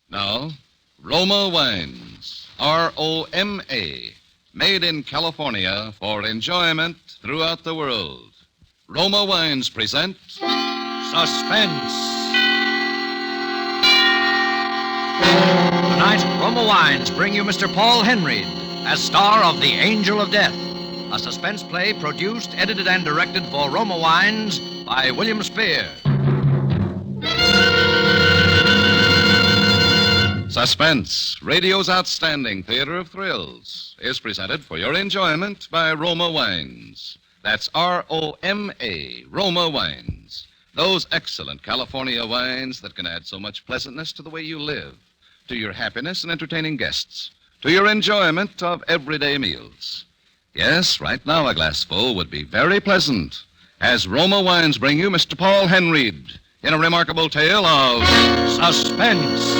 Now, Roma Wines, R-O-M-A, made in California for enjoyment throughout the world. Roma Wines present Suspense. Tonight, Roma Wines bring you Mr. Paul Henreid as star of The Angel of Death, a suspense play produced, edited, and directed for Roma Wines by William Spear. Suspense, radio's outstanding theater of thrills, is presented for your enjoyment by Roma Wines. That's R-O-M-A, Roma Wines. Those excellent California wines that can add so much pleasantness to the way you live, to your happiness in entertaining guests, to your enjoyment of everyday meals. Yes, right now a glassful would be very pleasant, as Roma Wines bring you Mr. Paul Henreid in a remarkable tale of Suspense.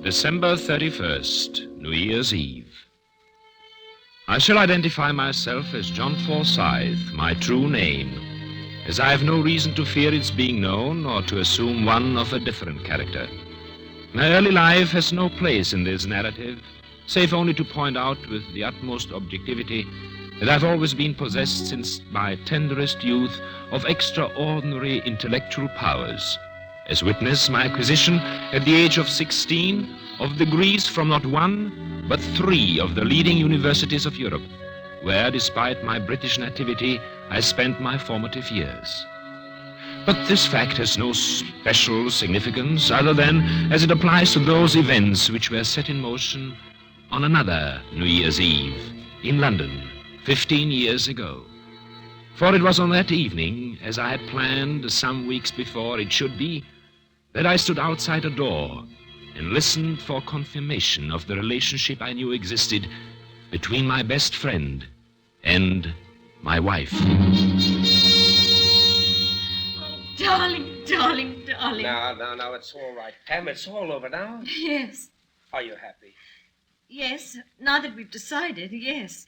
December 31st, New Year's Eve. I shall identify myself as John Forsyth, my true name, as I have no reason to fear its being known or to assume one of a different character. My early life has no place in this narrative, save only to point out with the utmost objectivity that I've always been possessed since my tenderest youth of extraordinary intellectual powers, as witness my acquisition at the age of 16 of degrees from not one, but 3 of the leading universities of Europe, where, despite my British nativity, I spent my formative years. But this fact has no special significance other than as it applies to those events which were set in motion on another New Year's Eve in London 15 years ago. For it was on that evening, as I had planned some weeks before it should be, that I stood outside a door and listened for confirmation of the relationship I knew existed between my best friend and my wife. Oh, darling, darling, darling. No, it's all right, Pam. It's all over now. Yes. Are you happy? Yes, now that we've decided, yes.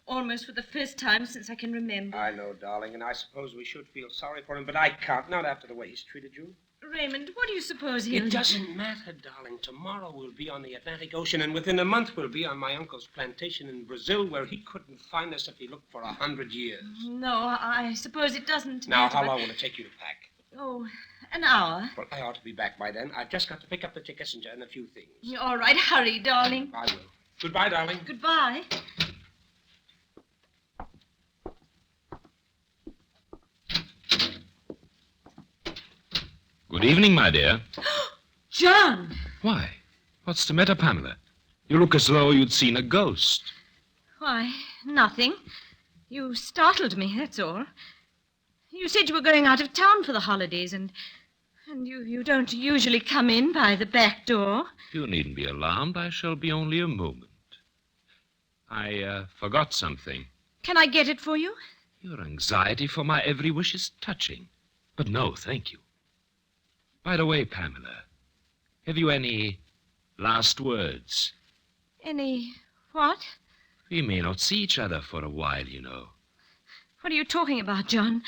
Almost for the first time since I can remember. I know, darling, and I suppose we should feel sorry for him, but I can't, not after the way he's treated you. Raymond, what do you suppose he'll do? It doesn't matter, darling. Tomorrow we'll be on the Atlantic Ocean, and within a month we'll be on my uncle's plantation in Brazil, where he couldn't find us if he looked for 100 years. No, I suppose it doesn't Now, matter, how but- long will it take you to pack? Oh, an hour. Well, I ought to be back by then. I've just got to pick up the tickets and a few things. All right, hurry, darling. I will. Goodbye, darling. Goodbye. Good evening, my dear. John! Why? What's the matter, Pamela? You look as though you'd seen a ghost. Why, nothing. You startled me, that's all. You said you were going out of town for the holidays, and you don't usually come in by the back door. You needn't be alarmed. I shall be only a moment. I forgot something. Can I get it for you? Your anxiety for my every wish is touching. But no, thank you. By the way, Pamela, have you any last words? Any what? We may not see each other for a while, you know. What are you talking about, John?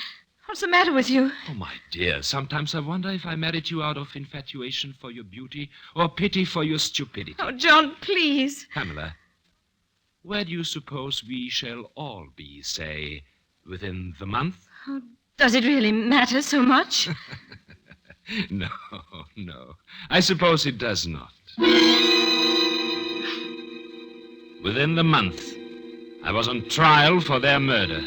What's the matter with you? Oh, my dear, sometimes I wonder if I married you out of infatuation for your beauty or pity for your stupidity. Oh, John, please. Pamela, where do you suppose we shall all be, say, within the month? Oh, does it really matter so much? No. I suppose it does not. Within the month, I was on trial for their murder.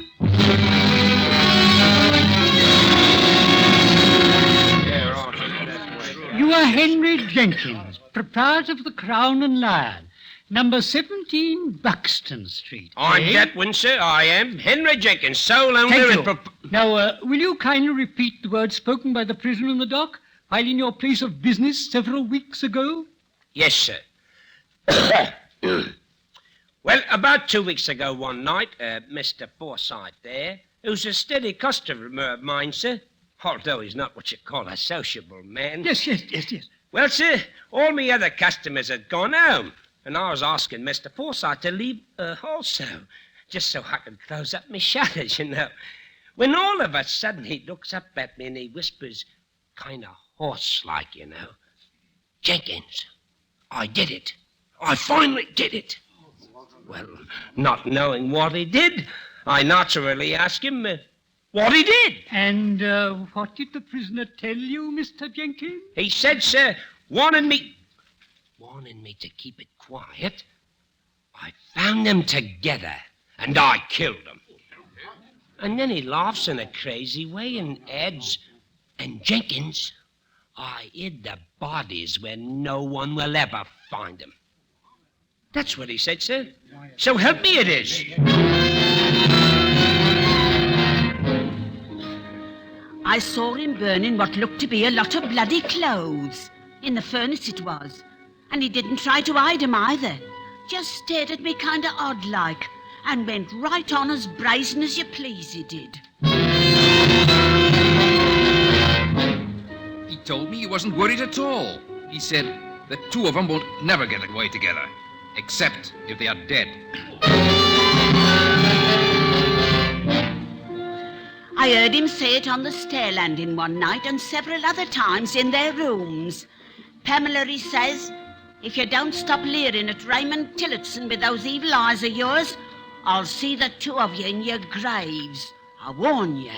You are Henry Jenkins, proprietor of the Crown and Lion, number 17 Buxton Street. I'm that one, sir. I am. Henry Jenkins, sole owner Thank and... you. Now, will you kindly repeat the words spoken by the prisoner in the dock while in your place of business several weeks ago? Yes, sir. Well, about 2 weeks ago one night, Mr. Forsyth there, who's a steady customer of mine, sir, although he's not what you call a sociable man. Yes. Well, sir, all me other customers had gone home, and I was asking Mr. Forsyth to leave also, just so I could close up my shutters, you know. When all of a sudden he looks up at me and he whispers, kind of hoarse-like, you know. Jenkins, I did it. I finally did it. Well, not knowing what he did, I naturally asked him what he did. And what did the prisoner tell you, Mr. Jenkins? He said, sir, warning me to keep it quiet. I found them together, and I killed them. And then he laughs in a crazy way and adds, and Jenkins, I hid the bodies where no one will ever find them. That's what he said, sir. So help me it is. I saw him burning what looked to be a lot of bloody clothes. In the furnace it was. And he didn't try to hide 'em either. Just stared at me kind of odd-like and went right on as brazen as you please, he did. He told me he wasn't worried at all. He said the two of them won't never get away together, except if they are dead. I heard him say it on the stair landing one night and several other times in their rooms. Pamela, he says, if you don't stop leering at Raymond Tillotson with those evil eyes of yours, I'll see the two of you in your graves. I warn you.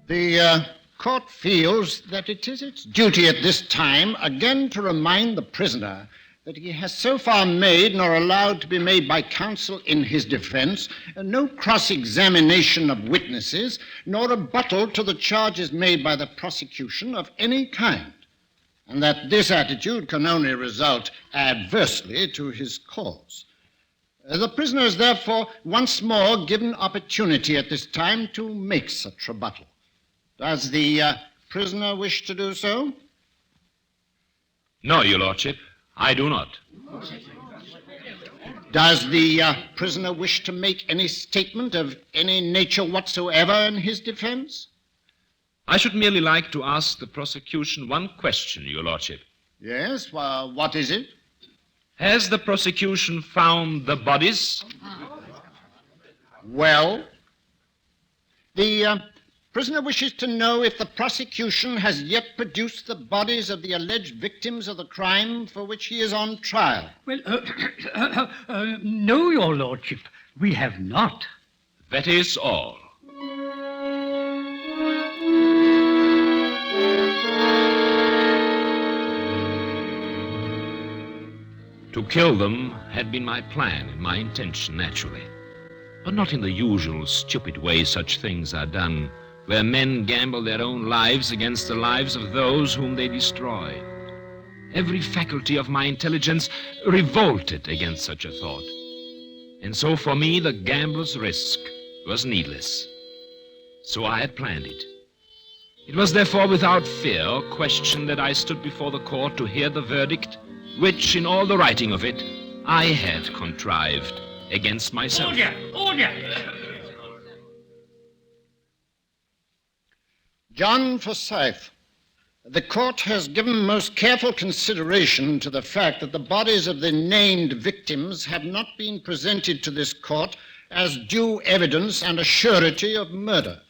The court feels that it is its duty at this time again to remind the prisoner that he has so far made nor allowed to be made by counsel in his defense no cross-examination of witnesses nor rebuttal to the charges made by the prosecution of any kind, and that this attitude can only result adversely to his cause. The prisoner is therefore once more given opportunity at this time to make such rebuttal. Does the prisoner wish to do so? No, Your Lordship, I do not. Does the prisoner wish to make any statement of any nature whatsoever in his defense? I should merely like to ask the prosecution one question, Your Lordship. Yes, well, what is it? Has the prosecution found the bodies? Well, the prisoner wishes to know if the prosecution has yet produced the bodies of the alleged victims of the crime for which he is on trial. Well, no, Your Lordship, we have not. That is all. To kill them had been my plan and my intention, naturally. But not in the usual stupid way such things are done, where men gamble their own lives against the lives of those whom they destroy. Every faculty of my intelligence revolted against such a thought. And so for me, the gambler's risk was needless. So I had planned it. It was therefore without fear or question that I stood before the court to hear the verdict, which, in all the writing of it, I had contrived against myself. Order! John Forsyth, the court has given most careful consideration to the fact that the bodies of the named victims have not been presented to this court as due evidence and a surety of murder,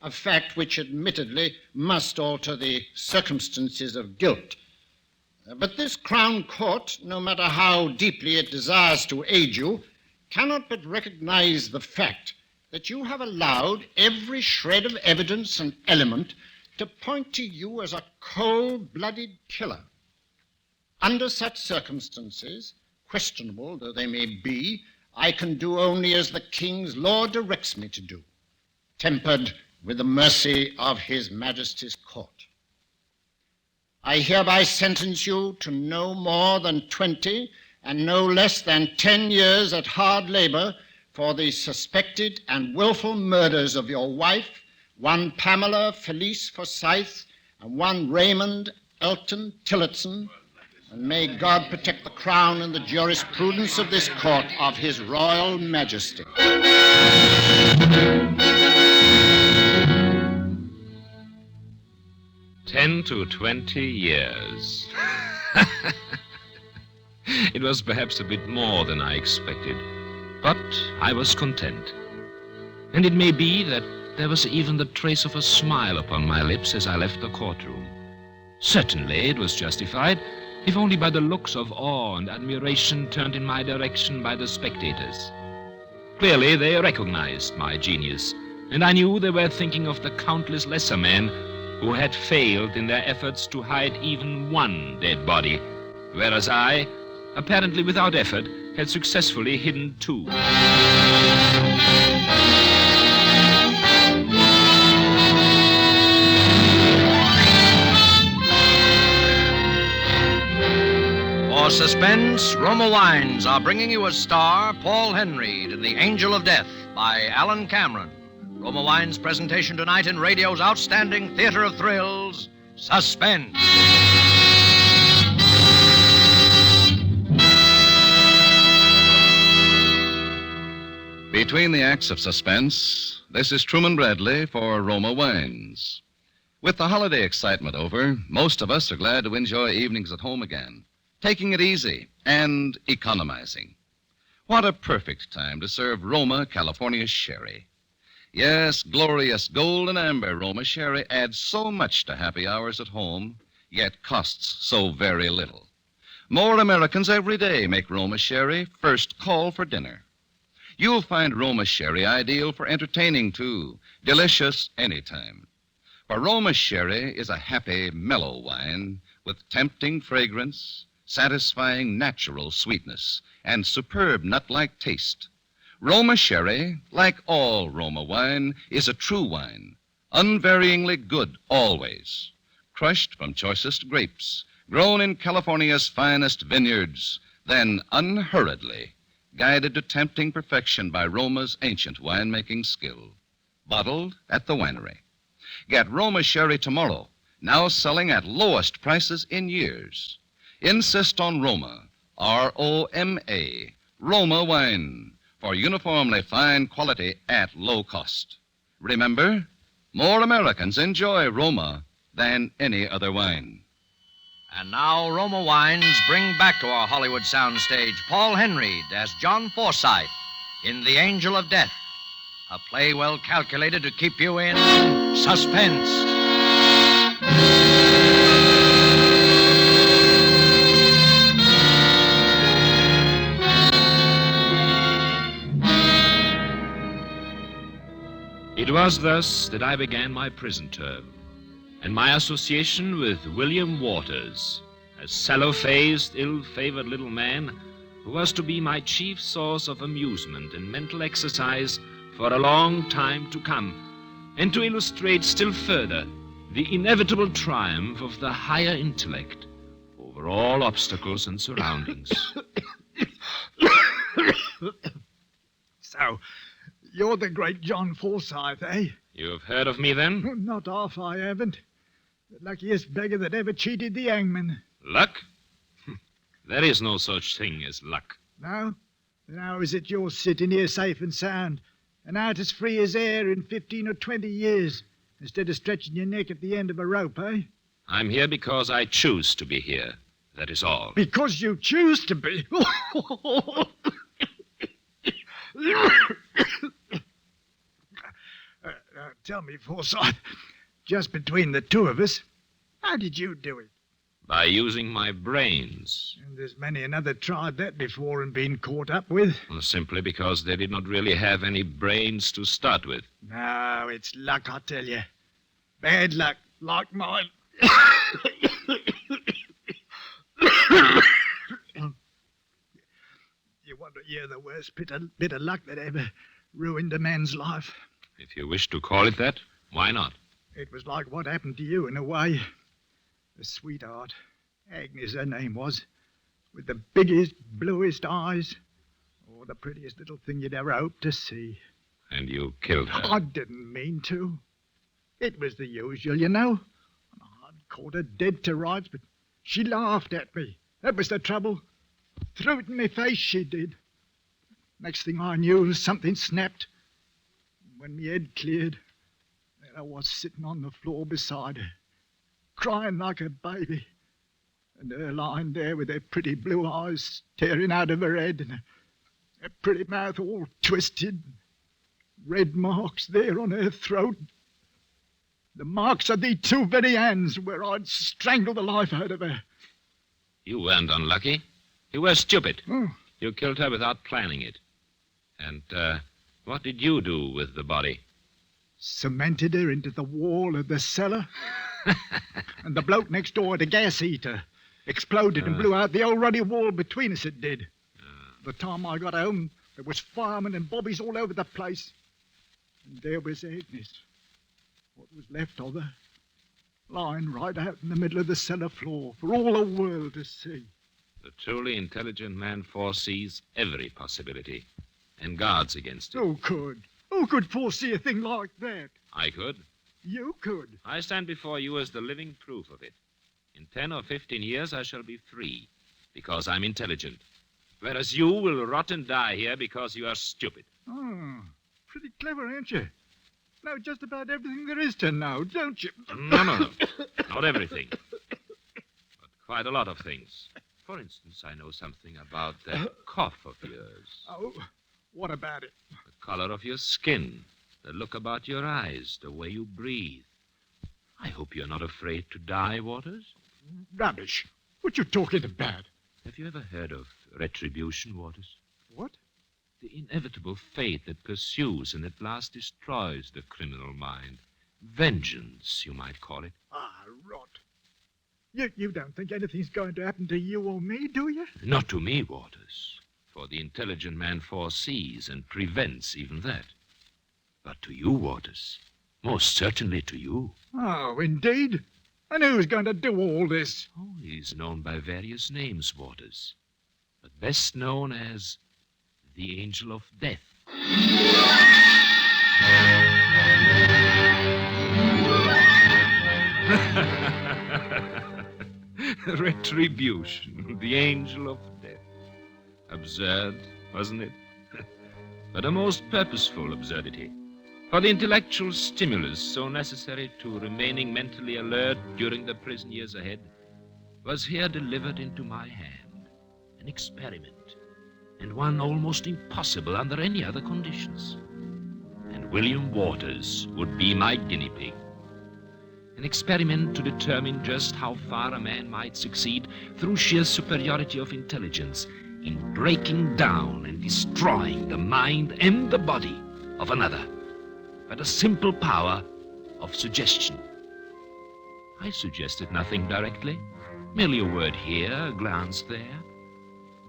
a fact which admittedly must alter the circumstances of guilt. But this Crown Court, no matter how deeply it desires to aid you, cannot but recognize the fact that you have allowed every shred of evidence and element to point to you as a cold-blooded killer. Under such circumstances, questionable though they may be, I can do only as the King's law directs me to do, tempered with the mercy of His Majesty's court. I hereby sentence you to no more than 20 and no less than 10 years at hard labor for the suspected and willful murders of your wife, one Pamela Felice Forsyth, and one Raymond Elton Tillotson, and may God protect the Crown and the jurisprudence of this court of His Royal Majesty. 10 to 20 years. It was perhaps a bit more than I expected, but I was content. And it may be that there was even the trace of a smile upon my lips as I left the courtroom. Certainly it was justified, if only by the looks of awe and admiration turned in my direction by the spectators. Clearly they recognized my genius, and I knew they were thinking of the countless lesser men who had failed in their efforts to hide even one dead body, whereas I, apparently without effort, had successfully hidden two. For Suspense, Roma Wines are bringing you a star, Paul Henry, in The Angel of Death by Alan Cameron. Roma Wines' presentation tonight in radio's outstanding theater of thrills, Suspense. Between the acts of Suspense, this is Truman Bradley for Roma Wines. With the holiday excitement over, most of us are glad to enjoy evenings at home again, taking it easy and economizing. What a perfect time to serve Roma California sherry. Yes, glorious golden amber Roma sherry adds so much to happy hours at home, yet costs so very little. More Americans every day make Roma sherry first call for dinner. You'll find Roma sherry ideal for entertaining, too, delicious anytime. For Roma sherry is a happy, mellow wine with tempting fragrance, satisfying natural sweetness, and superb nut-like taste. Roma sherry, like all Roma wine, is a true wine, unvaryingly good always. Crushed from choicest grapes, grown in California's finest vineyards, then unhurriedly guided to tempting perfection by Roma's ancient winemaking skill. Bottled at the winery. Get Roma sherry tomorrow, now selling at lowest prices in years. Insist on Roma, R-O-M-A, Roma wine, for uniformly fine quality at low cost. Remember, more Americans enjoy Roma than any other wine. And now Roma Wines bring back to our Hollywood soundstage Paul Henry as John Forsythe in The Angel of Death, a play well calculated to keep you in suspense. It was thus that I began my prison term, and my association with William Waters, a sallow-faced, ill-favored little man who was to be my chief source of amusement and mental exercise for a long time to come, and to illustrate still further the inevitable triumph of the higher intellect over all obstacles and surroundings. So, you're the great John Forsythe, eh? You have heard of me, then? Not half I haven't. The luckiest beggar that ever cheated the hangman. Luck? There is no such thing as luck. No? Then how is it you're sitting here safe and sound, and out as free as air in 15 or 20 years, instead of stretching your neck at the end of a rope, eh? I'm here because I choose to be here. That is all. Because you choose to be? Tell me, Forsythe, just between the two of us, how did you do it? By using my brains. And there's many another tried that before and been caught up with. Well, simply because they did not really have any brains to start with. No, it's luck, I tell you. Bad luck, like mine. You want to hear the worst bit of luck that ever ruined a man's life? If you wish to call it that, why not? It was like what happened to you, in a way. A sweetheart, Agnes her name was, with the biggest, bluest eyes. Oh, the prettiest little thing you'd ever hope to see. And you killed her. I didn't mean to. It was the usual, you know. I'd caught her dead to rights, but she laughed at me. That was the trouble. Threw it in my face, she did. Next thing I knew, something snapped. When my head cleared, there I was sitting on the floor beside her, crying like a baby, and her lying there with her pretty blue eyes staring out of her head, and her pretty mouth all twisted. Red marks there on her throat. The marks of the two very hands where I'd strangled the life out of her. You weren't unlucky. You were stupid. Oh. You killed her without planning it. And, what did you do with the body? Cemented her into the wall of the cellar. And the bloke next door had a gas heater. Exploded and blew out the old ruddy wall between us, it did. The time I got home, there was firemen and bobbies all over the place. And there was Agnes, what was left of her, lying right out in the middle of the cellar floor for all the world to see. The truly intelligent man foresees every possibility and guards against it. Who could foresee a thing like that? I could. You could. I stand before you as the living proof of it. In 10 or 15 years, I shall be free because I'm intelligent, whereas you will rot and die here because you are stupid. Oh, pretty clever, ain't you? Know just about everything there is to know, don't you? No. Not everything. But quite a lot of things. For instance, I know something about that cough of yours. Oh, what about it? The color of your skin, the look about your eyes, the way you breathe. I hope you're not afraid to die, Waters. Rubbish. What you talking about? Have you ever heard of retribution, Waters? What? The inevitable fate that pursues and at last destroys the criminal mind. Vengeance, you might call it. Ah, rot. You don't think anything's going to happen to you or me, do you? Not to me, Waters, for the intelligent man foresees and prevents even that. But to you, Waters, most certainly to you. Oh, indeed? And who's going to do all this? Oh, he's known by various names, Waters, but best known as the Angel of Death. Retribution, the Angel of Death. Absurd, wasn't it? But a most purposeful absurdity. For the intellectual stimulus so necessary to remaining mentally alert during the prison years ahead was here delivered into my hand. An experiment, and one almost impossible under any other conditions. And William Waters would be my guinea pig. An experiment to determine just how far a man might succeed through sheer superiority of intelligence in breaking down and destroying the mind and the body of another by the simple power of suggestion. I suggested nothing directly, merely a word here, a glance there,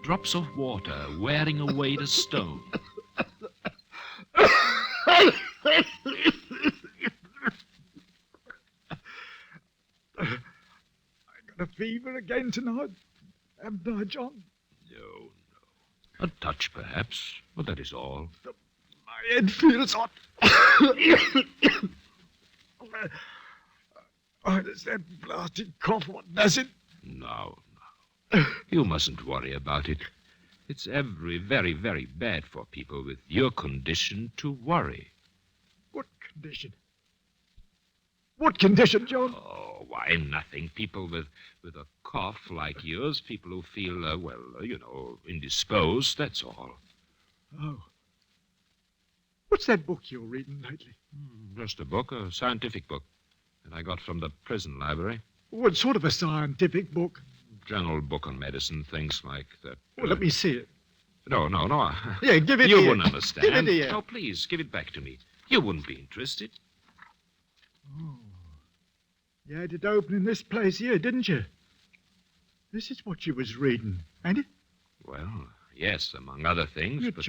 drops of water wearing away the stone. I got a fever again tonight, haven't I, John? No. A touch, perhaps, but that is all. My head feels hot. Oh, it's that blasted cough. What does it? No. You mustn't worry about it. It's very, very bad for people with your condition to worry. What condition? What condition, John? Oh, why, nothing. People with a cough like yours, people who feel, indisposed, that's all. Oh. What's that book you're reading lately? Just a book, a scientific book that I got from the prison library. What sort of a scientific book? General book on medicine, things like that. Well, let me see it. No. Yeah, give it You here. wouldn't understand. Give it here. Oh, please, give it back to me. You wouldn't be interested. Oh. You had it open in this place here, didn't you? This is what you was reading, ain't it? Well, yes, among other things, but...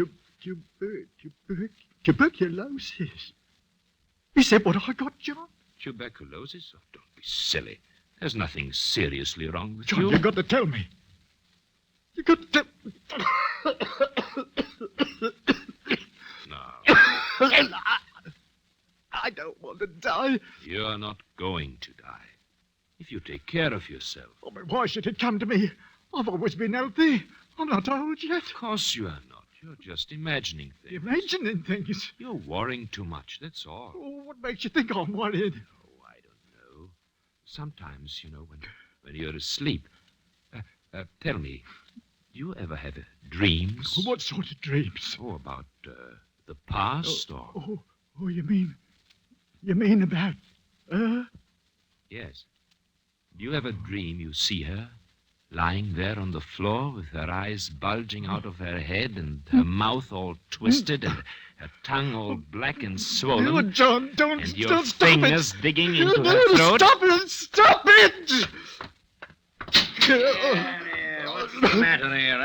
Tuberculosis. Is that what I got, John? Tuberculosis? Oh, don't be silly. There's nothing seriously wrong with John, you. you've got to tell me. You've got to tell... No, I don't want to die. you're not going to die. If you take care of yourself. Oh, but why should it come to me? I've always been healthy. I'm not old yet. Of course you are not. You're just imagining things. Imagining things. You're worrying too much, that's all. Oh, what makes you think I'm worried? Oh, I don't know. Sometimes, when you're asleep. Tell me, do you ever have dreams? What sort of dreams? Oh, about The past, or... Oh, you mean about her? Yes. Do you ever dream you see her lying there on the floor with her eyes bulging out of her head and her mouth all twisted and her tongue all black and swollen? Oh, John, don't and your stop it. fingers digging into her throat? Stop it! What's the matter here,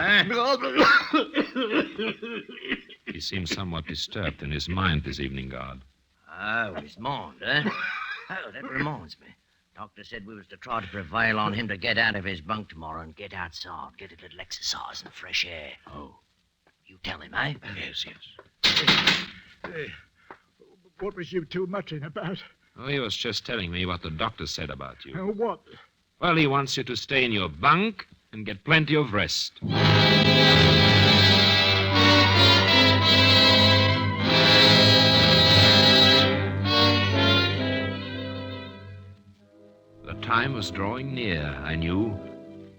He seems somewhat disturbed in his mind this evening, guard. Oh, his mind, eh? Oh, that reminds me. Doctor said we was to try to prevail on him to get out of his bunk tomorrow and get outside, get a little exercise and fresh air. Oh. You tell him, eh? Yes. What was you two muttering about? Oh, he was just telling me what the doctor said about you. What? Well, he wants you to stay in your bunk and get plenty of rest. The time was drawing near, I knew.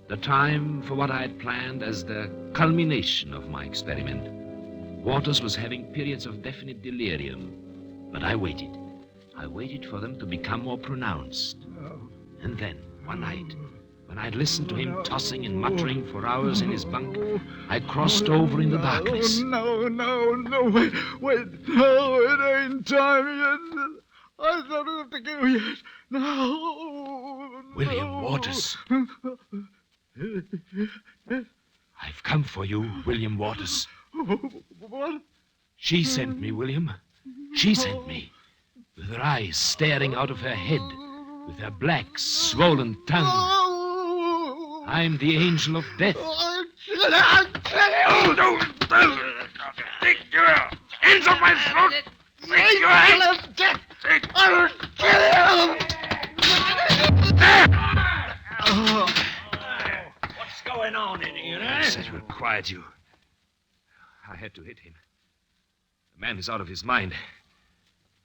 The time for what I had planned as the culmination of my experiment. Waters was having periods of definite delirium. But I waited. I waited for them to become more pronounced. And then, one night, when I'd listened to him tossing and muttering for hours in his bunk, I crossed over in the darkness. No, wait, no, it ain't time yet. I don't have to go yet. No. William Waters. I've come for you, William Waters. What? She sent me, William. She sent me. With her eyes staring out of her head, with her black, swollen tongue. I'm the angel of death. I'll kill you! Take your hands off my throat! Take your hands of death! I'll kill you! What's going on in here, I said we'll quiet you. I had to hit him. The man is out of his mind.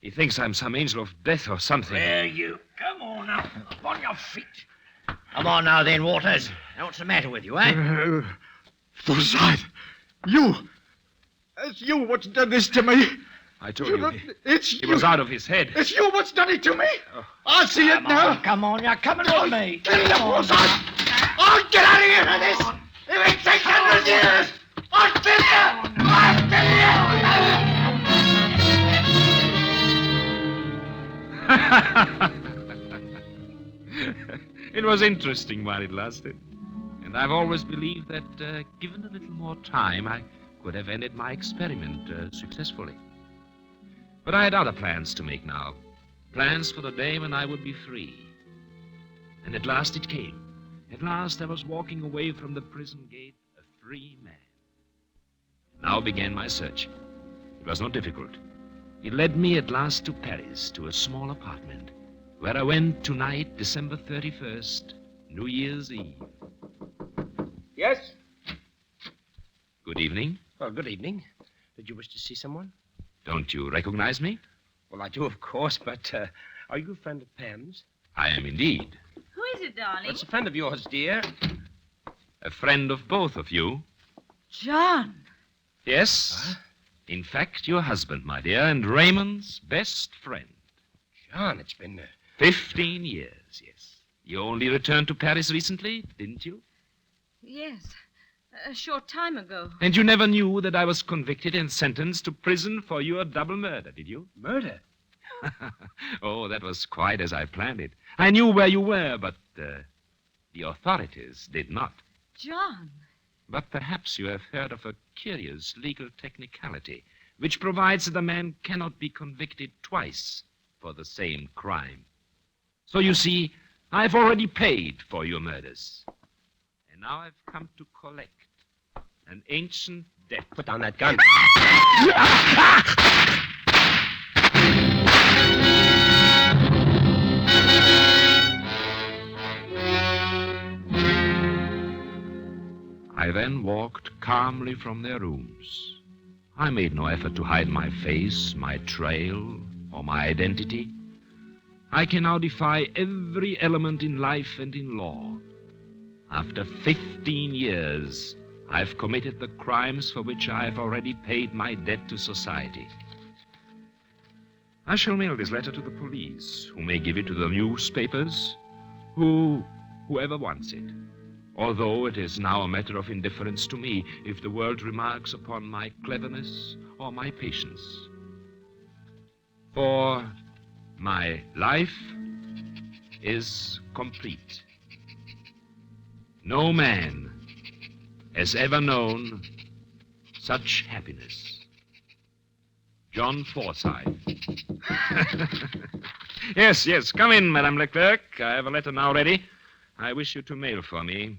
He thinks I'm some angel of death or something. There you. Come on now. Up on your feet. Come on now then, Waters. Now, what's the matter with you, eh? Forsyth, you! It's you what's done this to me. I told you. It's He you. was out of his head. It's you what's done it to me. I see it now. Come on, you're coming with me. Kill you, Forsyth. I'll get out of here for this. If it takes 100 years, I'll kill you. I'll kill you. It was interesting while it lasted. And I've always believed that, given a little more time, I could have ended my experiment successfully. But I had other plans to make now. Plans for the day when I would be free. And at last it came. At last I was walking away from the prison gate, a free man. Now began my search. It was not difficult. It led me at last to Paris, to a small apartment, where I went tonight, December 31st, New Year's Eve. Yes? Good evening. Well, good evening. Did you wish to see someone? Don't you recognize me? Well, I do, of course, but are you a friend of Pam's? I am indeed. Who is it, darling? It's a friend of yours, dear. A friend of both of you. John. Yes. Huh? In fact, your husband, my dear, and Raymond's best friend. John, it's been... 15 years, yes. You only returned to Paris recently, didn't you? Yes, a short time ago. And you never knew that I was convicted and sentenced to prison for your double murder, did you? Murder? Oh, that was quite as I planned it. I knew where you were, but the authorities did not. John. But perhaps you have heard of a curious legal technicality which provides that a man cannot be convicted twice for the same crime. So you see, I've already paid for your murders. And now I've come to collect an ancient debt. Put down that gun. I then walked calmly from their rooms. I made no effort to hide my face, my trail, or my identity. I can now defy every element in life and in law. After 15 years, I've committed the crimes for which I've already paid my debt to society. I shall mail this letter to the police, who may give it to the newspapers, whoever wants it. Although it is now a matter of indifference to me if the world remarks upon my cleverness or my patience. For my life is complete. No man has ever known such happiness. John Forsyth. Yes, come in, Madame Leclerc. I have a letter now ready. I wish you to mail for me.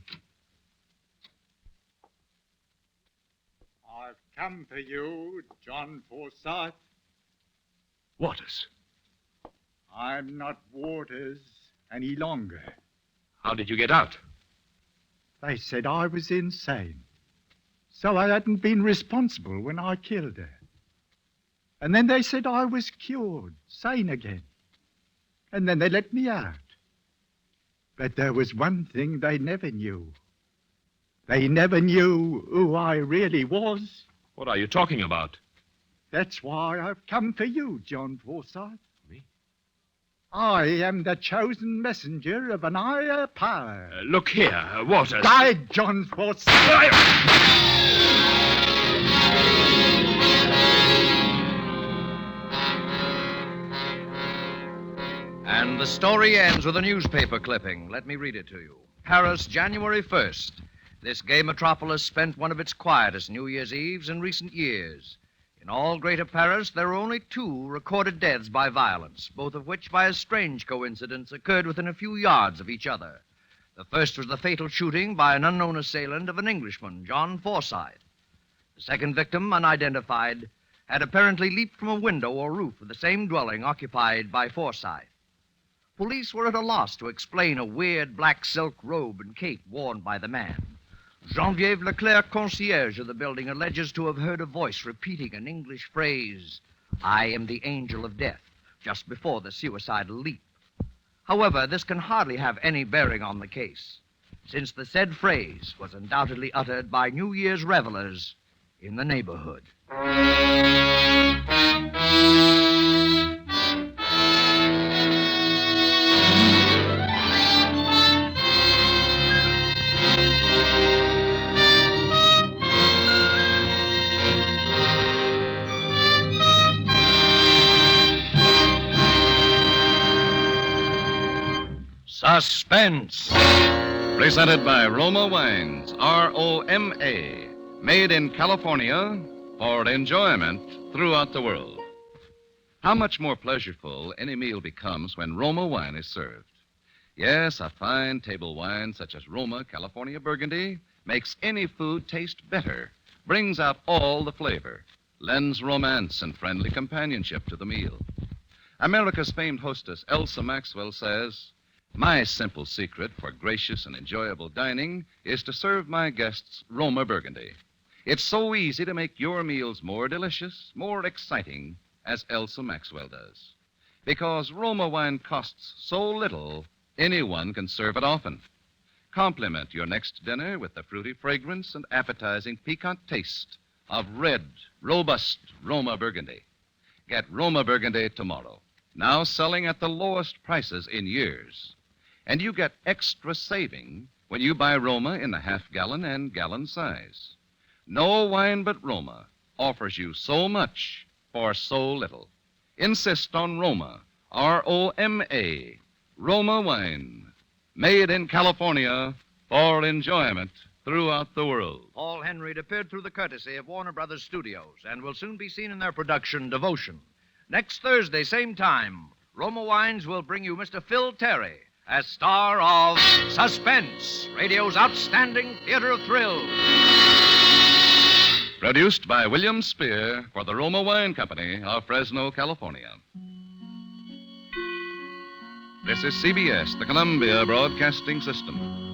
I've come for you, John Forsyth. Waters. I'm not Waters any longer. How did you get out? They said I was insane, so I hadn't been responsible when I killed her. And then they said I was cured, sane again. And then they let me out. But there was one thing they never knew. They never knew who I really was. What are you talking about? That's why I've come for you, John Forsyth. Me? I am the chosen messenger of an higher power. Look here, Waters. Die, John Forsyth! And the story ends with a newspaper clipping. Let me read it to you. Paris, January 1st. This gay metropolis spent one of its quietest New Year's Eves in recent years. In all Greater Paris, there were only 2 recorded deaths by violence, both of which, by a strange coincidence, occurred within a few yards of each other. The first was the fatal shooting by an unknown assailant of an Englishman, John Forsyth. The second victim, unidentified, had apparently leaped from a window or roof of the same dwelling occupied by Forsyth. Police were at a loss to explain a weird black silk robe and cape worn by the man. Geneviève Leclerc, concierge of the building, alleges to have heard a voice repeating an English phrase, "I am the angel of death," just before the suicidal leap. However, this can hardly have any bearing on the case, since the said phrase was undoubtedly uttered by New Year's revelers in the neighborhood. Suspense. Presented by Roma Wines, R-O-M-A, made in California for enjoyment throughout the world. How much more pleasureful any meal becomes when Roma wine is served. Yes, a fine table wine such as Roma California Burgundy makes any food taste better, brings out all the flavor, lends romance and friendly companionship to the meal. America's famed hostess, Elsa Maxwell, says, "My simple secret for gracious and enjoyable dining is to serve my guests Roma Burgundy. It's so easy to make your meals more delicious, more exciting, as Elsa Maxwell does. Because Roma wine costs so little, anyone can serve it often. Complement your next dinner with the fruity fragrance and appetizing piquant taste of red, robust Roma Burgundy. Get Roma Burgundy tomorrow, now selling at the lowest prices in years. And you get extra saving when you buy Roma in the half-gallon and gallon size. No wine but Roma offers you so much for so little. Insist on Roma, R-O-M-A, Roma wine, made in California for enjoyment throughout the world." Paul Henry appeared through the courtesy of Warner Brothers Studios and will soon be seen in their production, Devotion. Next Thursday, same time, Roma Wines will bring you Mr. Phil Terry as star of Suspense, radio's outstanding theater of thrills. Produced by William Spear for the Roma Wine Company of Fresno, California. This is CBS, the Columbia Broadcasting System.